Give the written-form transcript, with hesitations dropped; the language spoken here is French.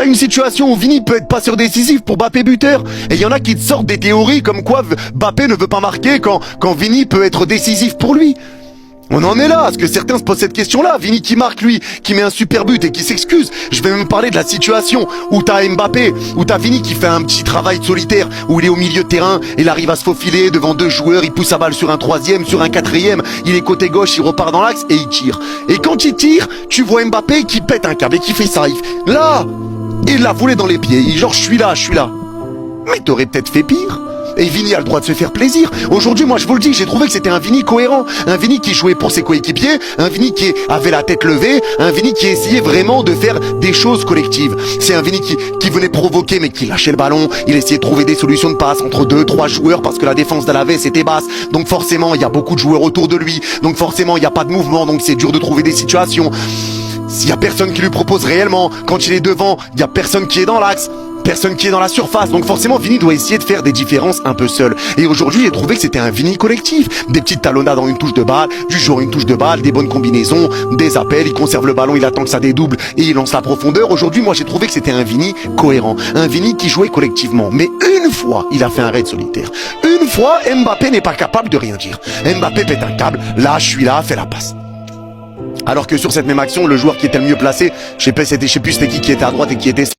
T'as une situation où Vini peut être passeur décisif pour Mbappé buteur. Et il y en a qui te sortent des théories comme quoi Mbappé ne veut pas marquer quand Vini peut être décisif pour lui. On en est là, parce que certains se posent cette question-là. Vini qui marque, lui, qui met un super but et qui s'excuse. Je vais même parler de la situation où t'as Mbappé, où t'as Vini qui fait un petit travail solitaire, où il est au milieu de terrain, il arrive à se faufiler devant deux joueurs, il pousse sa balle sur un troisième, sur un quatrième, il est côté gauche, il repart dans l'axe et il tire. Et quand il tire, tu vois Mbappé qui pète un câble et qui fait ça. Là, il l'a volé dans les pieds. Genre, je suis là. Mais t'aurais peut-être fait pire. Et Vini a le droit de se faire plaisir. Aujourd'hui, moi je vous le dis, j'ai trouvé que c'était un Vini cohérent. Un Vini qui jouait pour ses coéquipiers, un Vini qui avait la tête levée, un Vini qui essayait vraiment de faire des choses collectives. C'est un Vini qui venait provoquer mais qui lâchait le ballon. Il essayait de trouver des solutions de passe entre 2-3 joueurs parce que la défense d'Alavés était basse. Donc forcément, il y a beaucoup de joueurs autour de lui. Donc forcément, il n'y a pas de mouvement. Donc c'est dur de trouver des situations. S'il y a personne qui lui propose réellement, quand il est devant, il y a personne qui est dans l'axe. Personne qui est dans la surface, donc forcément Vini doit essayer de faire des différences un peu seul. Et aujourd'hui j'ai trouvé que c'était un Vini collectif. Des petites talonnades dans une touche de balle, du jour une touche de balle, des bonnes combinaisons, des appels, il conserve le ballon, il attend que ça dédouble et il lance la profondeur. Aujourd'hui moi j'ai trouvé que c'était un Vini cohérent, un Vini qui jouait collectivement. Mais une fois il a fait un raid solitaire. Une fois Mbappé n'est pas capable de rien dire. Mbappé pète un câble, là je suis là, fais la passe. Alors que sur cette même action, le joueur qui était le mieux placé, je sais plus c'était qui était à droite et qui était...